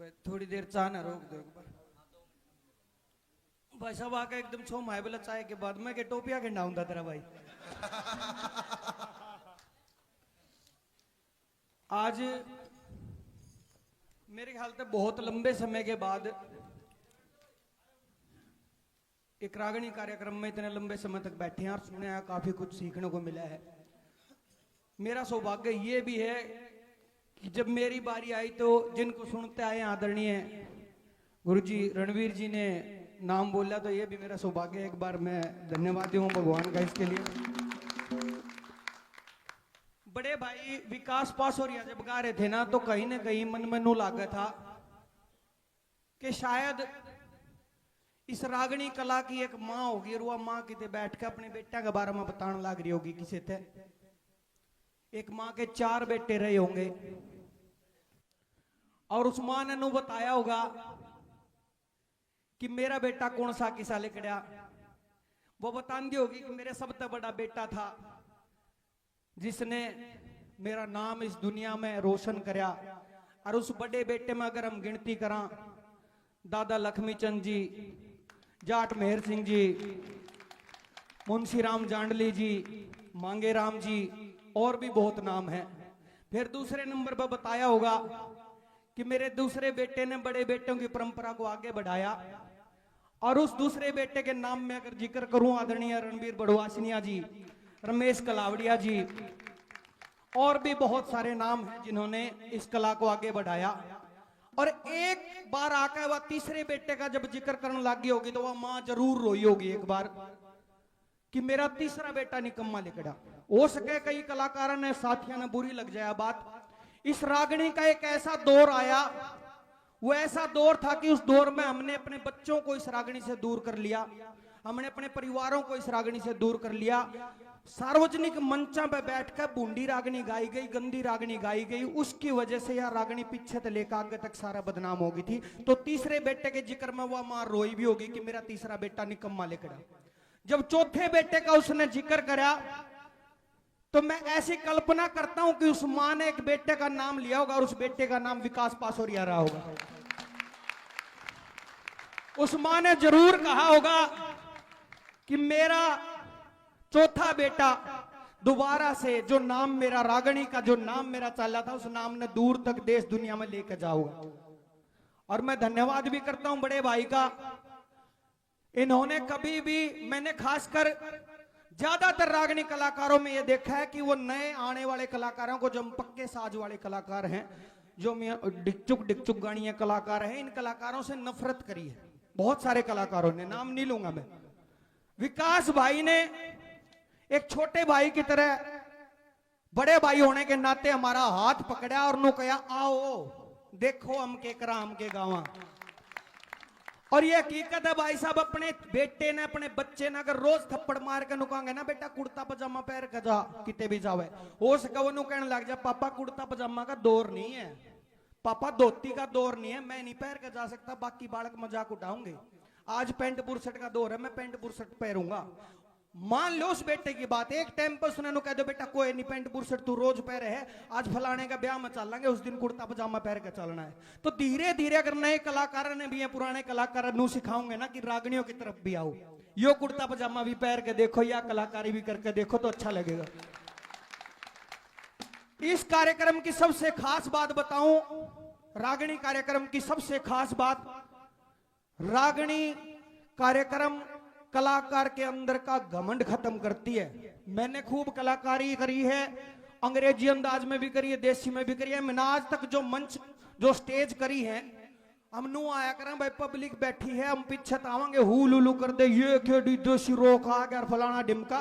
भाई थोड़ी देर चाह ना रोक दो एक बार। भाई साहब आके एकदम छो माए बोला चाय के बाद मैं के टोपिया के डाउंदा तेरा भाई। आज मेरे ख्याल से बहुत लंबे समय के बाद एक रागणी कार्यक्रम में इतने लंबे समय तक बैठे हैं और सुने हैं, काफी कुछ सीखने को मिला है। मेरा सौभाग्य ये भी है कि जब मेरी बारी आई तो जिनको सुनते आए आदरणीय गुरुजी रणवीर जी ने नाम बोला, तो ये भी मेरा सौभाग्य है। एक बार मैं धन्यवाद दूं भगवान का इसके लिए। बड़े भाई विकास पासोरिया जब गा रहे थे ना, तो कहीं ना कहीं मन में नू लागा था कि शायद इस रागणी कला की एक माँ होगी और वह माँ किते बैठ के अपने बेटा के बारे में बताने लग रही होगी किसी थे। एक माँ के 4 बेटे रहे होंगे और उस माँ ने नू बताया होगा कि मेरा बेटा कौन सा किसा लिखड़ा। वो बताती होगी कि मेरे सबसे बड़ा बेटा था जिसने मेरा नाम इस दुनिया में रोशन करया। और उस बड़े बेटे में अगर हम गिनती करा, दादा लक्ष्मी चंद जी, जाट मेहर सिंह जी, मुंशी राम जांडली जी, मांगे राम जी, और भी बहुत नाम है। फिर दूसरे नंबर पर बताया होगा कि मेरे दूसरे बेटे ने बड़े बेटों की परंपरा को आगे बढ़ाया। और उस दूसरे बेटे के नाम में अगर जिक्र करूं, आदरणीय रणवीर बड़वासनिया जी, रमेश कलावड़िया जी, और भी बहुत सारे नाम हैं जिन्होंने इस कला को आगे बढ़ाया। और एक बार आकर वह तीसरे बेटे का जब जिक्र करने लगी होगी तो वह मां जरूर रोई होगी एक बार कि मेरा तीसरा बेटा निकम्मा लिखड़ा। हो सके कई कलाकारों ने, साथियों ने बुरी लग जाए बात। इस रागणी का एक ऐसा दौर आया, वो ऐसा दौर था कि उस दौर में हमने अपने बच्चों को इस रागणी से दूर कर लिया, हमने अपने परिवारों को इस रागणी से दूर कर लिया। सार्वजनिक मंचा पे बैठकर बूंदी रागणी गाई गई, गंदी रागणी गाई गई। उसकी वजह से यह रागणी पीछे से लेकर आगे तक सारा बदनाम हो गई थी। तो तीसरे बेटे के जिक्र में वह मां रोई भी होगी कि मेरा तीसरा बेटा निकम्मा लिखड़ा। जब चौथे बेटे का उसने जिक्र करा तो मैं ऐसी कल्पना करता हूं कि उस मां ने एक बेटे का नाम लिया होगा और उस बेटे का नाम विकास पासोरिया रहा होगा। उस मां ने जरूर कहा होगा कि मेरा चौथा बेटा दोबारा से जो नाम मेरा रागणी का जो नाम मेरा चला था, उस नाम ने दूर तक देश दुनिया में लेकर जाऊंगा। और मैं धन्यवाद भी करता हूं बड़े भाई का। इन्होंने कभी भी, मैंने खासकर ज्यादातर रागणी कलाकारों में यह देखा है कि वो नए आने वाले कलाकारों को, जो पक्के साज वाले कलाकार हैं, जो डिकचुक डिकचुक गाड़ियां कलाकार हैं, इन कलाकारों से नफरत करी है बहुत सारे कलाकारों ने। नाम नहीं लूंगा मैं। विकास भाई ने एक छोटे भाई की तरह बड़े भाई होने के नाते हमारा हाथ पकड़ा और नो कहा आओ देखो हम के करा हम के गावा। और ये हकीकत है भाई साहब, अपने बेटे ने, अपने बच्चे ने अगर रोज थप्पड़ मार के नुकांगे ना, बेटा कुर्ता पजामा पहन के जा किते भी जावे, हो सके वो नु कहने लग जा पापा कुर्ता पजामा का दौर नहीं है, पापा धोती का दौर नहीं है, मैं नहीं पहन के जा सकता, बाकी बालक मजाक उठाऊंगे। आज पैंट बुरसट का दौर है, मैं पैंट बुरसट पहनूंगा। मान लो उस बेटे की बात, एक टाइम पर उसने कह दो बेटा कोई नहीं पैंट बुरसट तू रोज पहरे है, आज फलाने का ब्याह में चलेंगे उस दिन कुर्ता पजामा पहन के चलना है। तो धीरे धीरे अगर नए कलाकार ने भी है, पुराने कलाकार नू सिखाऊंगे ना कि रागणियों की तरफ भी आओ, यो कुर्ता पजामा भी पहन के देखो, या कलाकारी भी करके देखो तो अच्छा लगेगा। इस कार्यक्रम की सबसे खास बात बताऊं, रागणी कार्यक्रम की सबसे खास बात, रागणी कार्यक्रम कलाकार के अंदर का घमंड खत्म करती है। मैंने खूब कलाकारी करी है, अंग्रेजी अंदाज में भी करी है, देसी में भी करी है। मैंने आज तक जो मंच, जो स्टेज करी है, हम नू आया करें भाई, पब्लिक बैठी है, हम पीछे आवांगे हु लुलू कर दे, ये खेड़ी देसी रोक आ गया फलाना डिमका,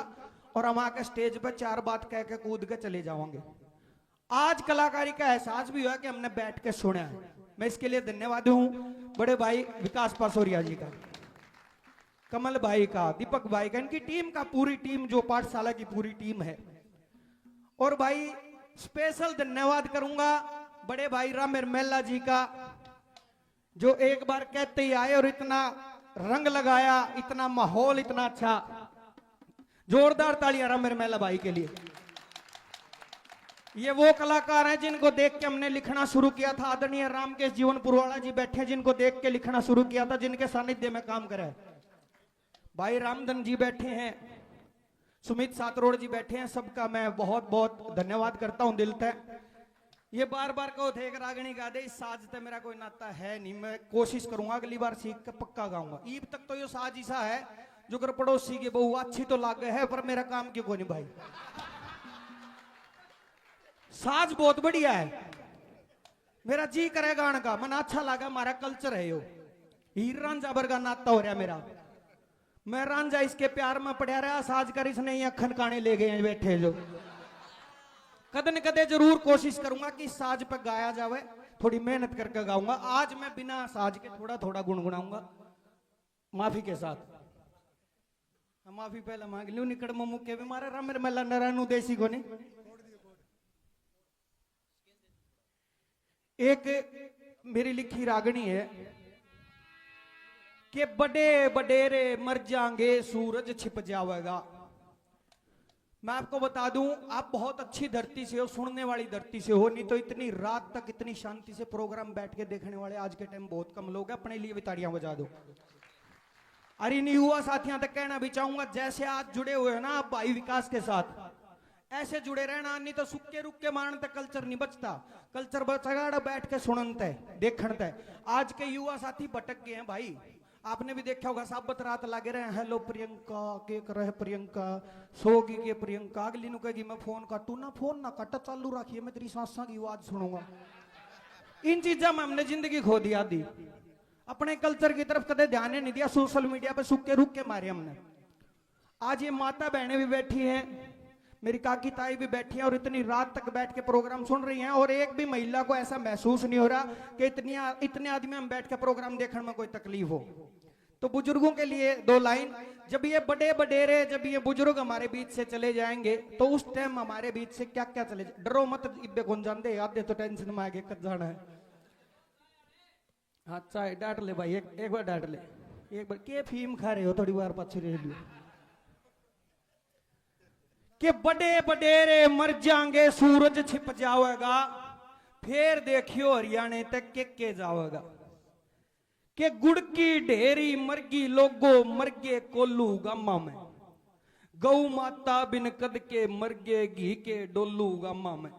और हम आके स्टेज पे 4 बात कह के कूद के चले जाओगे। आज कलाकारी का एहसास भी हुआ कि हमने बैठ के सुना है। मैं इसके लिए धन्यवाद हूं बड़े भाई विकास पासोरिया जी का, कमल भाई का, दीपक भाई का, इनकी टीम का, पूरी टीम जो पाठशाला की पूरी टीम है। और भाई स्पेशल धन्यवाद करूंगा बड़े भाई रामेर मेला जी का, जो एक बार कहते ही आए और इतना रंग लगाया, इतना माहौल इतना अच्छा। जोरदार तालियां रामेर मेला भाई के लिए। ये वो कलाकार हैं जिनको देख के हमने लिखना शुरू किया था। आदरणीय रामकेश जीवन पुरवाड़ा जी बैठे, जिनको देख के लिखना शुरू किया था, जिनके सानिध्य में काम करे। भाई रामधन जी बैठे हैं, सुमित सातरोड़ जी बैठे हैं, सबका मैं बहुत बहुत धन्यवाद करता हूं दिल से। ये बार बार कहो थे रागनी गा दे, इस साज से मेरा कोई नाता है नहीं। मैं कोशिश करूंगा अगली बार सीख कर पक्का गाऊंगा। ईब तक तो ये साज ऐसा है जो कर पड़ोसी की बहू अच्छी तो लागे है, पर मेरा काम क्यों को नहीं भाई। साज बहुत बढ़िया है, मेरा जी करे गान का, मन अच्छा लगा। हमारा कल्चर है यो, हीर रांझा वर्गा नाता हो रहा मेरा। मैं रांझा इसके प्यार में पड़ा रहा, साज कर इसने ये अखन काने ले गए बैठे जो। कदे न कदे जरूर कोशिश करूंगा कि साज पे गाया जावे, थोड़ी मेहनत करके गाऊंगा। आज मैं बिना साज के थोड़ा थोड़ा गुनगुनाऊंगा, माफी के साथ। माफी पहले मांग लू, निकट मुके भी मारे राम मेला नरानू देसी को नहीं। एक मेरी लिखी रागनी है कि बड़े बडेरे मर जाएंगे सूरज छिप जाएगा। मैं आपको बता दूं, आप बहुत अच्छी धरती से हो, सुनने वाली धरती से हो, नहीं तो इतनी रात तक इतनी शांति से प्रोग्राम बैठ के देखने वाले आज के टाइम बहुत कम लोग हैं। अपने लिए भी ताड़ियां बजा दो। अरे इन युवा साथियों तक कहना भी चाहूंगा, जैसे आज जुड़े हुए हैं ना आप भाई विकास के साथ, ऐसे जुड़े रहना, नहीं तो सुक्के रुक्के मारने तक कल्चर नहीं बचता। कल्चर बचगा बैठ के सुनते देखते। आज के युवा साथी भटक गए हैं भाई। आपने भी देखा होगा, साबत रात लागे रहे, हेलो प्रियंका के कर रहे प्रियंका सोगी के प्रियंका, अगली नु कहेगी मैं फोन काटू ना, फोन ना काटा चालू रखिए, मैं तेरी सासा की आवाज सुनूंगा। इन चीजों में हमने जिंदगी खो दी आधी, अपने कल्चर की तरफ कदे ध्यान नहीं दिया, सोशल मीडिया पे सुक्के रुक के मारे हमने। आज ये माता बहनें भी बैठी हैं, मेरी काकी ताई भी बैठी हैं, और इतनी रात तक बैठ के प्रोग्राम सुन रही हैं, और एक भी महिला को ऐसा महसूस नहीं हो रहा कि इतने आदमी हम बैठ के प्रोग्राम देखने में कोई तकलीफ हो। तो बुजुर्गों के लिए दो लाइन, जब ये बड़े बडेरे, जब ये बुजुर्ग हमारे बीच से चले जाएंगे तो उस टाइम हमारे बीच से क्या क्या चले जाए। डरो मत, इब्बे कौन जानते, आधे तो टेंशन में आगे कद जाना है। हाँ चाहे डांट ले भाई, एक बार डांट ले, एक बार के फीम खा रहे हो, थोड़ी बार पाछे रह लियो। कि बड़े बडेरे मर जाएंगे सूरज छिप जाएगा, फिर देखियो हरियाणे तक के जाएगा। कि गुड़ की ढेरी मरगी लोगो मरगे कोल्लू गामा में, गौ माता बिन कद के मरगे घी के डोलू गामा में।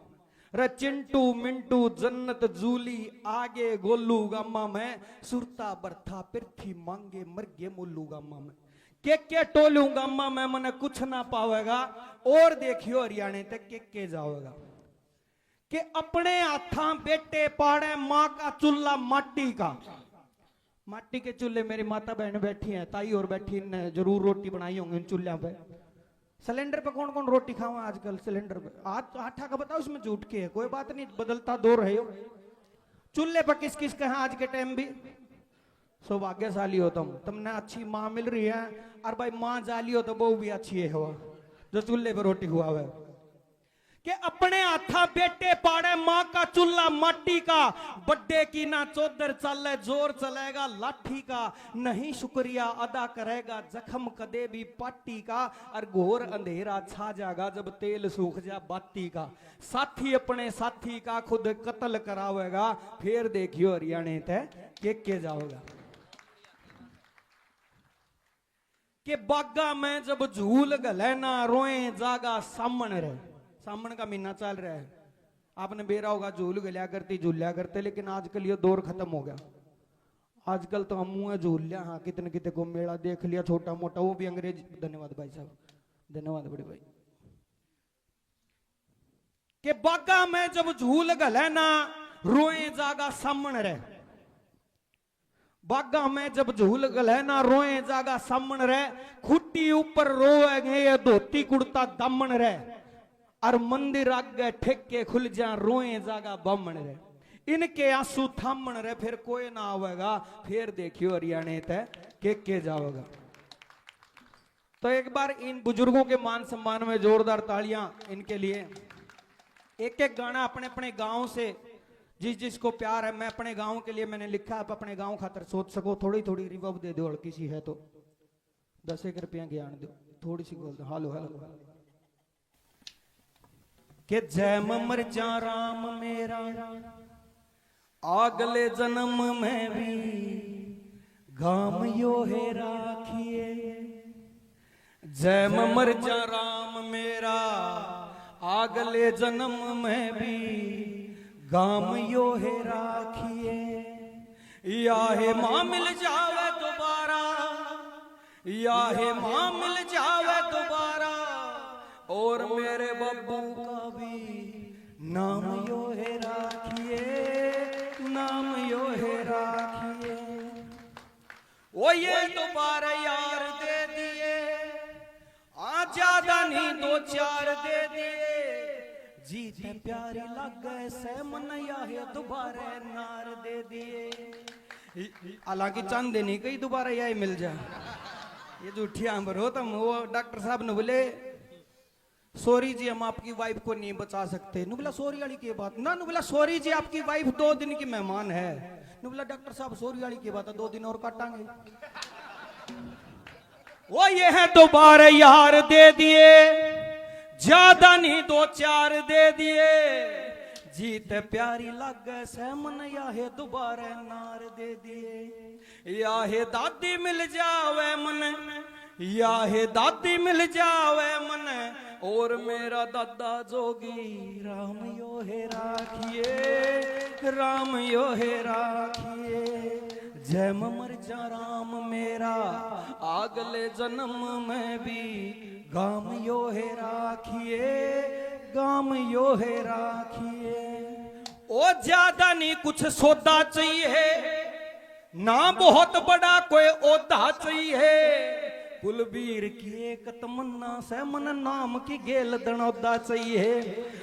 रे चिंटू मिंटू जन्नत जूली आगे गोलू गामा में, सुरता बरथा पृथ्वी मांगे मरगे मोलू गामा में। के टोलू गामा में मने कुछ ना पावेगा, और देखियो हरियाणे तक के जाओगा। कि अपने हाथा बेटे पाड़े माँ का चूल्हा माटी का, माटी के चूल्हे मेरी माता बहन बैठी हैं, ताई और बैठी ने जरूर रोटी बनाई होंगी इन चूल्हा पे। सिलेंडर पे कौन कौन रोटी खाओ आजकल, सिलेंडर पे आटा का बताओ, उसमें झूठ के है, कोई बात नहीं, बदलता दौर रहे हो। चूल्हे पर किस किस कहा आज के टाइम भी सौभाग्यशाली हो तुमने अच्छी माँ मिल रही है, और भाई माँ जाली हो तो वो भी अच्छी है हो जो चूल्हे पर रोटी हुआ है। कि अपने हाथा बेटे पाड़े माँ का चूल्हा माटी का, बड्डे की ना चौधर चले जोर चलेगा लाठी का। नहीं शुक्रिया अदा करेगा जख्म कदे भी पाटी का, और घोर अंधेरा छा जाएगा जब तेल सूख जा बाती का। साथी अपने साथी का खुद कत्ल करावेगा, फिर देखियो हरियाणे ते के जाओगा। कि बागा में जब झूल गले ना रोए जागा सामन रहे। सामन का महीना चल रहा है, आपने बेरा होगा, झूल गलिया करती झूलिया करते, लेकिन आजकल ये दौर खत्म हो गया। आजकल तो हम मुंह झूल लिया, हाँ कितने कितने को मेला देख लिया छोटा मोटा, वो भी अंग्रेजी। धन्यवाद भाई साहब, धन्यवाद बड़े भाई। कि बागा में जब झूल गले ना रोए जागा सामन रहे, बागा में जब झूल गले ना रोए जागा सामन रहे। खुट्टी ऊपर रोएंगे ये धोती कुर्ता दामन रहे, और मंदिर आगे ठेके खुल जा रोए जागा बामण रहे। इनके आंसू थामण रहे, फिर कोई ना आवेगा, फिर देखियो हरियाणे ते के जाओगा। तो एक बार इन बुजुर्गों के मान सम्मान में जोरदार तालियां इनके लिए। एक एक गाना अपने अपने गांव से जिस जिसको प्यार है, मैं अपने गांव के लिए मैंने लिखा, आप अपने गांव खातर सोच सको, थोड़ी थोड़ी रिवर्ब दे दो, हल्की सी है तो 10 रुपया ज्ञान दो, थोड़ी सी बोल दो, हालो हालो। कि जय मर जा राम मेरा अगले जन्म में भी गाम यो है राखिए। जय मर जा राम मेरा अगले जन्म में भी गाम यो है राखिए। या है मां मिल जावे दोबारा, या है मां मिल जावे दोबारा, और मेरे बब्बू का भी नाम यो है राखिए, नाम यो है राखिए। ओ ये दोबारा यार दे दिए, आज ज्यादा नहीं 2-4 दे दिए। जीत प्यारी लग गए से मन या है दोबारा नार दे दिए। हालांकि चंद नहीं कहीं दोबारा यही मिल जाए, ये झूठी आंबर हो तुम। वो डॉक्टर साहब ने बोले सॉरी जी हम आपकी वाइफ को नहीं बचा सकते। नु बोला सॉरी वाली की बात ना, नु बोला सॉरी जी आपकी वाइफ 2 दिन की मेहमान है। नु बोला डॉक्टर साहब सॉरी वाली की बात है, 2 दिन और काटांगे। वो ये है दोबारा यार दे दिए, ज्यादा नहीं 2-4 दे दिए। जीत प्यारी लग से मन या है दोबारा नार दे दिए। या है दादी मिल जावे मन, या है दादी मिल जावे मन, और मेरा दादा जोगी राम यो है राखिए, राम यो है राखिए। जय मर जा राम मेरा अगले जन्म में भी गाम यो है राखिए, गाम यो है राखिए। ओ ज्यादा नहीं कुछ सौदा चाहिए, ना बहुत बड़ा कोई ओहदा चाहिए। कुलबीर की एक तमन्ना से मन नाम की गेल दनौदा चाहिए।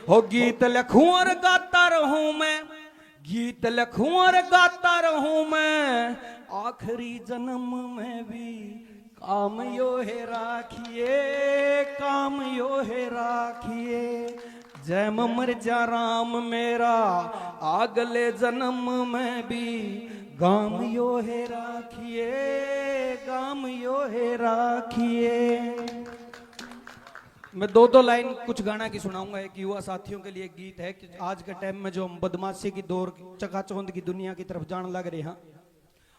हो गीत लिखूं और गाता रहूं मैं, गीत लिखूं और गाता रहूं मैं, आखिरी जन्म में भी काम यो है राखिए, काम यो है राखिए। जय मर जा राम मेरा अगले जन्म में भी गाम यो है राखिए, गाम यो है राखिए। मैं 2 लाइन कुछ गाना की सुनाऊंगा। एक युवा साथियों के लिए एक गीत है कि आज के टाइम में जो हम बदमाशी की दौर चकाचौंध की दुनिया की तरफ जाने लग रहे हैं,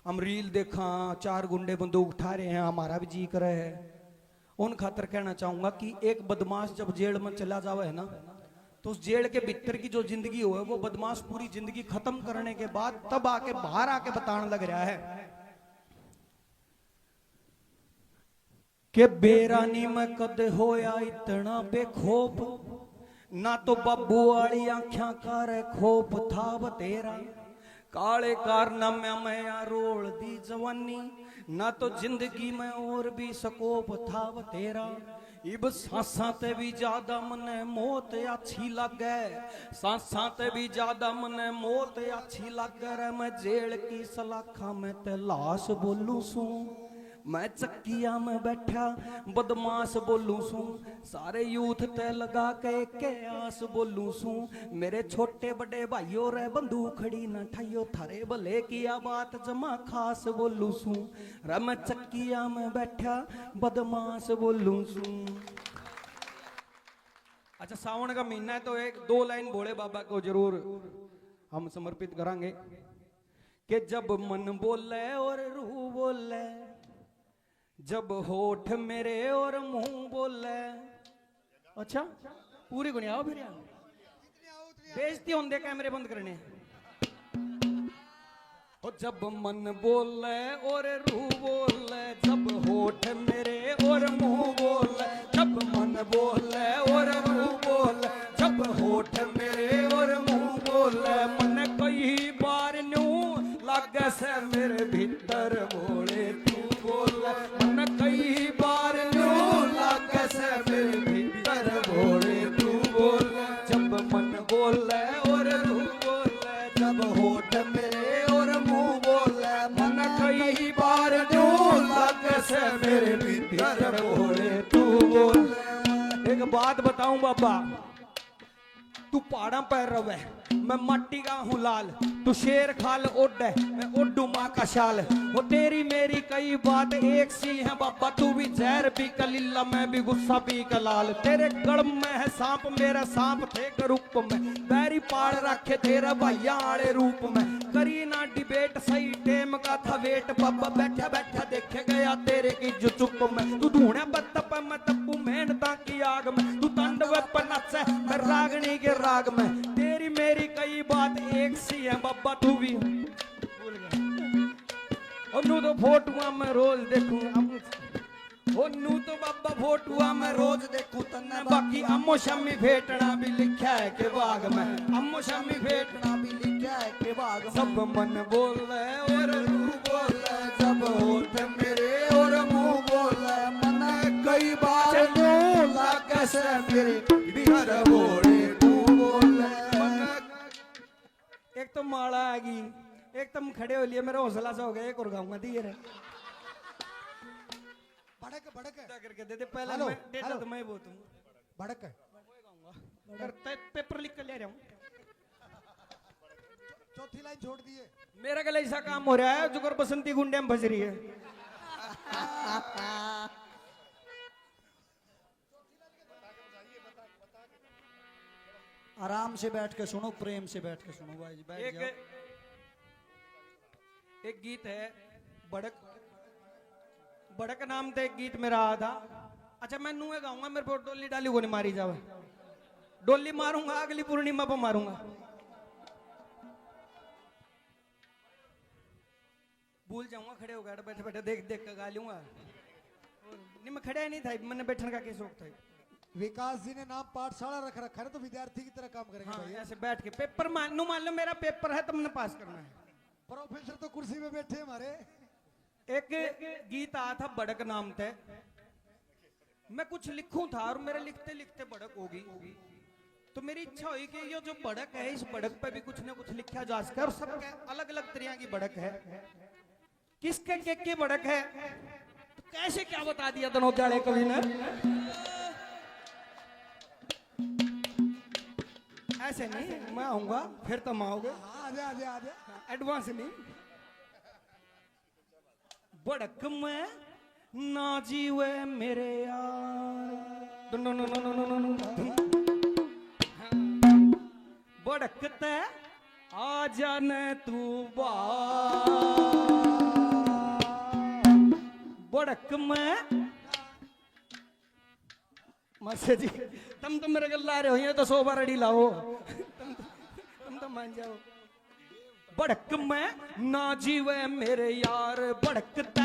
हम रील देखा 4 गुंडे बंदूक उठा रहे हैं, हमारा भी जी कर है। उन खातर कहना चाहूंगा कि एक बदमाश जब जेल में चला जावे है ना, तो उस जेल के भीतर की जो जिंदगी हो, वो बदमाश पूरी जिंदगी खत्म करने के बाद तब आके बाहर आके बताने लग रहा है कि बेरानी में कद होया इतना बेखौफ, ना तो बब्बू वाली आंखियां कर खौफ था बतेरा। काले कारनामे में या रोल दी जवानी, ना तो जिंदगी में और भी स्कोप था बतेरा। इब सांसा ते भी ज्यादा मने मौत अच्छी लगे, सांसा ते भी ज्यादा मने मौत अच्छी लगे। मैं जेल की सलाखा में ते लाश बोलू सू, मैं चक्किया में बैठा बदमाश बोलू सू। सारे यूथ ते लगा के आस बोलू सू। मेरे छोटे बड़े भाइयों रे बंदूक खड़ी न ठाइयो, थारे भले किया बात जमा खास बोलू सू। रे मैं चक्किया में बैठा बदमाश बोलू सू। अच्छा सावन का महीना है तो 1-2 लाइन भोले बाबा को जरूर हम समर्पित करांगे कि जब मन बोले और रूह बोले, जब होठ मेरे और मुंह बोले। अच्छा पूरी गुनिया फिर बेइज्जती होंदे, कैमरे बंद करने। और जब मन बोले और रूह बोले, जब होठ मेरे और मुंह बोले, जब मन बोले और रूह बोले, जब होठ मेरे और मुंह बोले। मन कई बार न्यू लागे से मेरे भीतर बोले तू बोले। मन कई बार न्यू लागे से मेरे भीतर बोले तू बोले। जब मन बोले और रूह बोले, जब होठ मेरे और मुंह बोले। मन कई बार न्यू लागे से मेरे भीतर बोले तू बोले। एक बात बताऊं बाबा, तू पहाड़ा पर रवे मैं माटी का हूँ लाल, तू शेर खाल ओड है मैं ओडू माँ का शाल। वो तेरी मेरी कई बात एक सी है बाबा, तू भी जहर पी कलीला मैं भी गुस्सा पी कलाल। तेरे गड़ में है सांप मेरा सांप थे के रूप में, बैरी पाड़ रखे तेरा भैया आड़े रूप में। करी ना डिबेट सही टेम का था वेट, बाबा बैठा बैठा देखे गया तेरे की जो चुप में। तू ढूंढे बत्तप मैं तप्पू मेहनता की आग में, तू तांडव पर नचे मैं रागनी के राग में। तेरी मेरी कई बात एक सी है बाबा, तू भी भूल गया। और नू तो फोटुआ मैं रोज देखूं, नू तो बाबा फोटुआ मैं रोज देखूं तन्ने, बाकी अम्मो शम्मी भेटना भी लिखा है के बाग में। अम्मो शम्मी भेटना भी लिखा है के बाग में। सब मन बोल रहे और रूह बोल रहे, जब होठ मेरे और मुंह बोल रहे। मन कई बार बोला कैसे मेरे बिहर बोले बोल रहे। एक तो माला आ गई, एक तुम खड़े हो लिए, मेरा हौसला सा हो गया, एक और गाऊंगा दिए रे भड़क भड़क करके दे दे पहले। मैं डेटा तो मैं बोलूं भड़क गाऊंगा, पेपर लिख कर ले रहा हूं। चौथी लाइन छोड़ दिए। मेरा गला ऐसा काम हो रहा है जो कर बसंती गुंडे में बज रही है। आराम से बैठ के सुनो, प्रेम से बैठ के सुनो भाई, बैठ जाओ। एक गीत है बड़क, बड़क नाम से एक गीत मेरा आया था। अच्छा मैं नूहे गाऊंगा, मेरे को डोली डाली को नहीं मारी जावे। डोली मारूंगा अगली पूर्णिमा पर मारूंगा। भूल जाऊंगा, खड़े हो गए बैठे बैठे देख देख कर गा लूंगा। नहीं मैं खड़े नहीं था, मैंने बैठने का क्या शौक था। विकास जी ने नाम पाठशाला रख रखा है, तो विद्यार्थी की तरह काम करेंगे। हाँ, भाई ऐसे बैठ के पेपर मान लो मेरा पेपर है, तुमने पास करना है। प्रोफेसर तो कुर्सी में बैठे हमारे। एक गीत आया था बड़क नाम थे, मैं कुछ लिखूं था और मेरे लिखते लिखते बड़क होगी, तो मेरी इच्छा हुई कि ये जो बड़क है इस बड़क पे भी कुछ ना कुछ लिखा जा सके। और सबके अलग अलग तरह की बड़क है, किसके के बड़क है तो कैसे क्या बता दिया दोनों जाड़े कवि ने। ऐसे नहीं मैं आऊंगा फिर तुम आओगे, आजा आजा आजा, एडवांस नहीं। बड़क में ना जीवे मेरे यार, no no no no no no no. बड़कते आ जाने तू बड़क में मास्टर जी तुम तो मेरे गल ला रहे हो, ये तो 100 बार अड़ी लाओ। तुम तो मान जाओ। बड़क में ना जीवे मेरे यार, बड़कता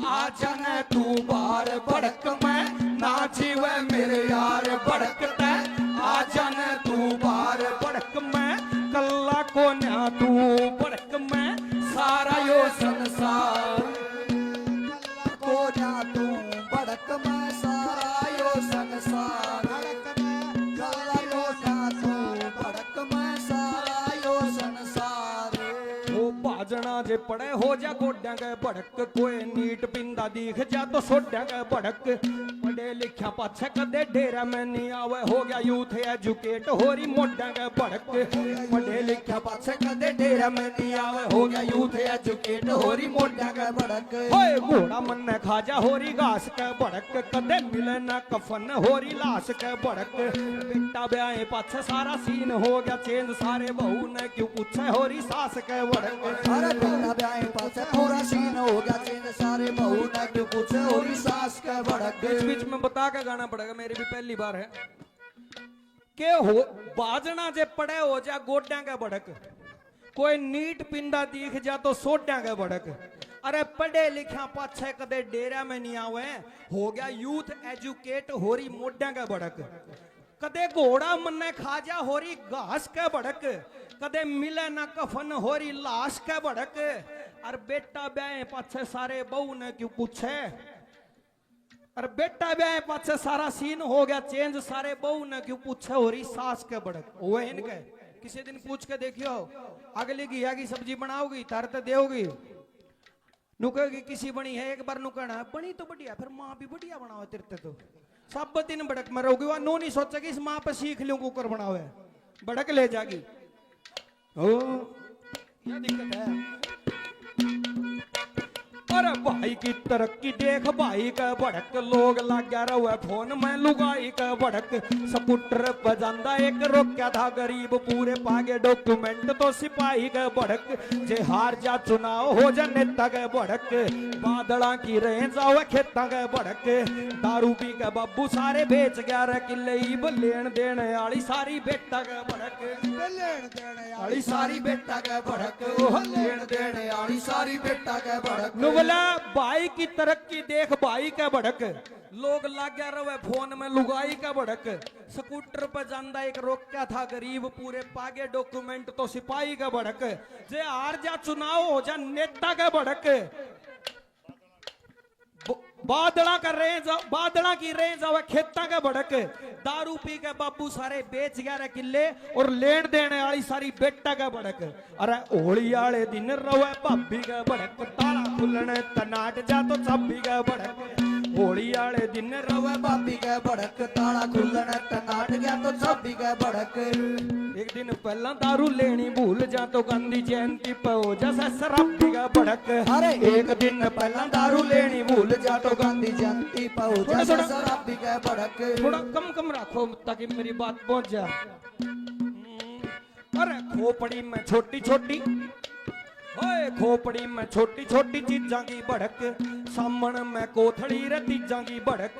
आ जाने तू बार। बड़क में ना जीवे मेरे यार, बड़कता आ जाने तू बार। बड़क में कल्ला को ना तू, बड़क में सारा यो संसार। कल्ला को ना तू, बड़क में सारा यो संसार। बड़क में कल्ला को ना तू, बड़क में सारा यो संसार। वो बाजना जे पड़े हो जा गोड्या गए बड़क, कोई नीट पिंदा दिख जा तो सोड्या गए बड़क। पढ़े लिखा पाछे कदे डेरा में नहीं आवे, हो गया यूथ एजुकेट होरी मोड्या गए बड़क। पढ़े लिखा पाछे कदे डेरा में नहीं आवे, हो गया यूथ एजुकेट होरी मोड्या गए बड़क। होए घोड़ा मन ने खाजा होरी घास के बड़क, कदे मिले ना कफन होरी लाश के बड़क। बेटा ब्याह पाछे सारा सीन हो गया चेंज, सारे बहू ने क्यों पूछे होरी सास के बड़क। अरे बेटा ब्याह पाछे पूरा सीन हो गया चेंज, सारे बहू ने क्यों पूछे होरी सास के बड़क। बीच बीच में बता के गाना पड़ेगा, मेरी भी पहली बार है। के हो बाजना जे पड़े हो जा गोड्या के बड़क, कोई नीट पिंडा दिख जा तो सोड्या के बड़क। अरे पढ़े लिखा पाछे कदे डेरा में नहीं आवे, हो गया यूथ एजुकेट होरी मोड्या के बड़क। कदे घोड़ा मन खा जा होरी घास के बड़क, कदे मिले ना कफन होरी लाश के बड़क। अरे बेटा ब्याह पाछे सारे बहू ने क्यों पूछे, अरे बेटा ब्याह पाछे सारा सीन हो गया चेंज, सारे बहू ने क्यों पूछे होरी सास के बड़क। वो इनके किसी दिन पूछ के देखियो, अगली घिया की सब्जी बनाओगी तार तो देओगी, नुकेगी किसी बनी है एक बार नुकना बनी तो बढ़िया, फिर माँ भी बढ़िया बनाओ तेरे तो सब दिन बड़क में रहोगी। वह नो नहीं सोचा कि इस माँ पे सीख लूं कुकर बनावे, भड़क ले जागी। ओ ये दिक्कत है। अरे भाई की तरक्की देख भाई का भड़क, लोग लाग्या रहे फोन में लुगाई का भड़क। स्कूटर बजांदा एक रोक्या था गरीब, पूरे पागे डॉक्यूमेंट तो सिपाही का भड़क। जे हार जा चुनाव हो जा नेता का भड़क, बादला की रहे जाओ खेता का भड़क। दारू पी के बाबू सारे बेच गया रे किले, लेन देन आली सारी बेटा का भड़क। लेन देने आली सारी बेटा का भड़क, लेन देने आली सारी बेटा का भड़क। नुबला भाई की तरक्की देख भाई का भड़क, लोग लाग्या रहे फोन में लुगाई का भड़क। स्कूटर पर जांदा एक रोक्या था गरीब, पूरे पागे डॉक्यूमेंट तो सिपाही का भड़क। जे हार जा चुनाव हो जा नेता का भड़क। बादला का रेंज, बादला की रेंज आवे खेता का भड़क। दारू पी के बाबू सारे बेच गया रे किले, और लेन देने वाली सारी बेटा का भड़क। अरे होली वाले दिन रवे भाभी का भड़क, ताला खुलने तनाट जा तो चाबी का भड़क। होली वाले दिन रवे भाभी का भड़क, ताला खुलने तनाट गया तो चाबी का भड़क। एक दिन पहला दारू लेनी भूल जा तो गांधी जयंती पे हो जा शराबी का भड़क। अरे एक दिन पहला दारू लेनी भूल जा तो गांधी जयंती पे हो जा शराबी का भड़क। थोड़ा कम कम रखो ताकि मेरी बात पहुंच जा। अरे खोपड़ी में छोटी छोटी, ओए खोपड़ी में छोटी छोटी चीजां की भड़क, सामन में कोथड़ी रे तीजां की भड़क।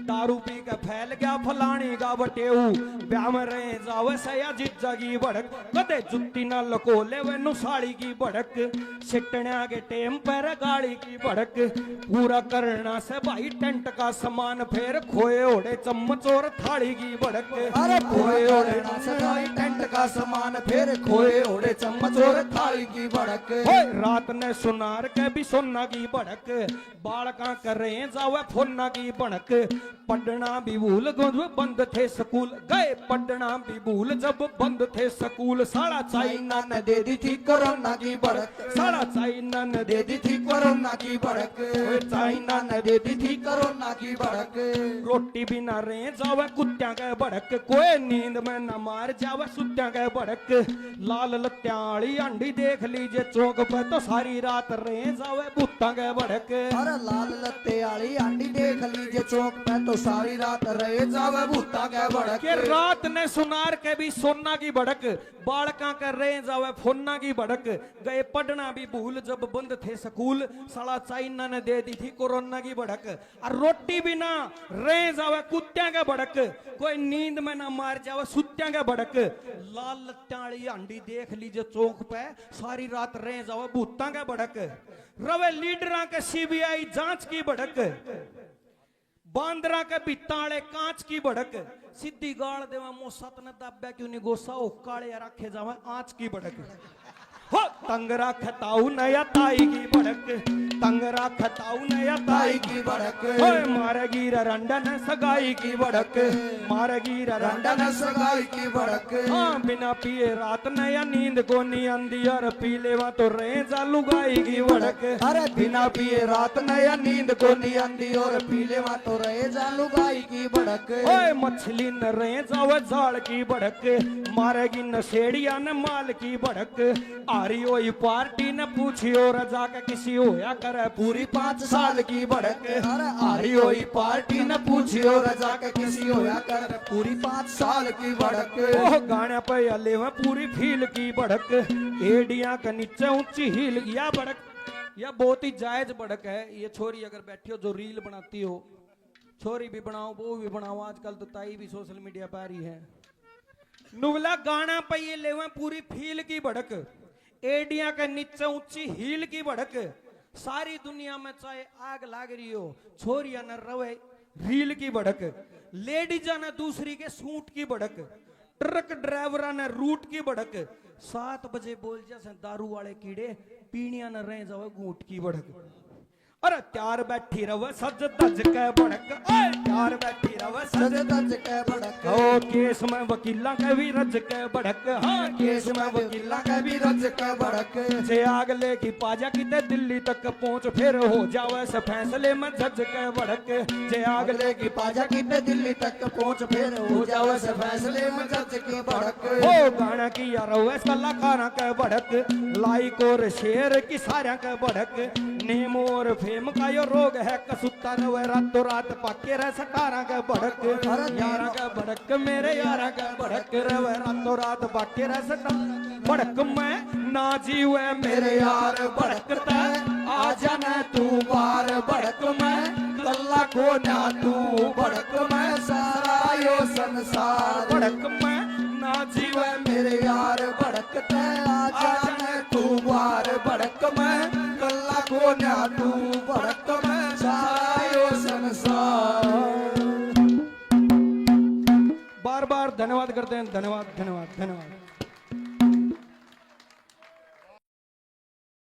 दारू पी के फैल गया फलानी का बटेऊ, ब्याह में रहे जावे सया जीजा की भड़क। कदे जुत्ती ना लकोले वेनु साड़ी की भड़क, सिटण्या के टेम पर गाड़ी की भड़क। पूरा करना से भाई टेंट का सामान, फेर खोए ओढ़े चम्मच और थाली की भड़क। अरे खोए ओढ़े ना से भाई टेंट का सामान, फिर खोए ओढ़े चम्मच और थाली की भड़क। रात ने सुनार के भी सोना की भड़क, बालका कर रहे जावे फोना की भड़क। पढ़ना भी भूल जब बंद थे स्कूल, गए पढ़ना भी भूल जब बंद थे स्कूल। साला चाइना ने दे दी थी कोरोना की भड़क, साला चाइना ने दे दी थी कोरोना की भड़क, चाइना ने दे दी थी कोरोना की भड़क। रोटी भी ना रहे जावे कुत्त्या के भड़क, कोई नींद में न मार जावे सुत्या के भड़क। लाल लत्याली अंडी देख लीजिए चौक पे तो सारी रात रहे जावे भूता के भड़क। अरे लाल लत्ते आली आंडी देख लीजिए चौक पे तो सारी रात रहे जावे भूता के भड़क। के रात ने सुनार के भी सोना की भड़क, बालका कर रहे जावे फोना की भड़क। गए पढ़ना भी भूल जब बंद थे स्कूल, साला चाइना ने दे दी थी कोरोना की भड़क। और रोटी भी ना रहे जावे कुत्त्या का भड़क, कोई नींद में ना मार जावे सुत्या का भड़क। लाल लत्याली अंडी देख लीजिए चौक पे सारी रात रहे जावे भूता का भड़क। रवे लीडरा के सीबीआई जांच की भड़क, बांदरा के बिताड़े कांच की भड़क। सीधी गाड़ देवा मो सत ने दाब्या क्यों नहीं गोसा ओ काले रखे जावे आंच की भड़क। हो तंगरा खताऊ नया ताई की भड़क, तंगरा खताऊ नया ताई की भड़क। ओए मारेगी रंडन सगाई की भड़क, मारेगी रंडन सगाई की भड़क। हाँ बिना पिए रात नया नींद को नी आंदी, और पी लेवा तो रहे जालू गाई की भड़क। अरे बिना पिए रात नया नींद को नी आंदी, और पी लेवा तो रहे जालू गाई की भड़क। ओए मछली न रहे जावे जाल की भड़क, मारेगी नशेड़िया न माल की भड़क। आरी ओई पार्टी न पूछी और जाके किसी होया करे पूरी 5 साल की भड़क। अरे आरी ओई पार्टी न पूछी और जाके किसी होया करे पूरी 5 साल की भड़क। ओह गाने पे अले में पूरी फील की भड़क, एडिया के नीचे ऊंची हील या भड़क। यह बहुत ही जायज भड़क है। ये छोरी अगर बैठी हो जो रील बनाती हो, छोरी भी बनाओ वो भी बनाओ, आजकल तो ताई भी सोशल मीडिया पर आ रही है। नुवला गाना पे ये ले पूरी फील की भड़क, एडिया के नीचे ऊंची हील की भड़क। सारी दुनिया में चाहे आग लाग रही हो, छोरिया न रवे रील की भड़क। लेडीजा ने दूसरी के सूट की भड़क, ट्रक ड्राइवरा ने रूट की भड़क। 7 बजे बोल जैसे दारू वाले कीड़े, पीणिया न रह जावे घूट की भड़क। अरे त्यार बैठी रवे सज धज के भड़क, ओए त्यार बैठी रवे सज धज के भड़क, ओ केस में वकीला के भी रज के भड़क, हाँ केस में वकीला के भी रज के भड़क, जे आग लेगी पाजा किते दिल्ली तक पहुंच, फिर हो जावे से फैसले में जज के भड़क, जे आग अगले की पाजा कितने दिल्ली तक पहुंच, फिर हो जावे से फैसले में जज की भड़क। ओ गाना की यार वैस कलाकारा के भड़क, लाइक और शेर की सारा के भड़क, नेम और फेम का यो रोग है कसुत्ता रवे रातों रात पाके रह सटारा के भड़क, यारा के भड़क मेरे यारा के भड़क रवे रातों रात पाके रह सटारा भड़क में ना जीवे मेरे यार भड़कता आ जाना तू बार भड़क में कल्ला को ना तू भड़क में सारा यो संसार भड़क में ना जीवे मेरे यार भड़कते आ जाने तू बार भड़क में कल्ला को ना तू भड़क में सारा यो संसार। बार बार धन्यवाद करते हैं, धन्यवाद धन्यवाद धन्यवाद।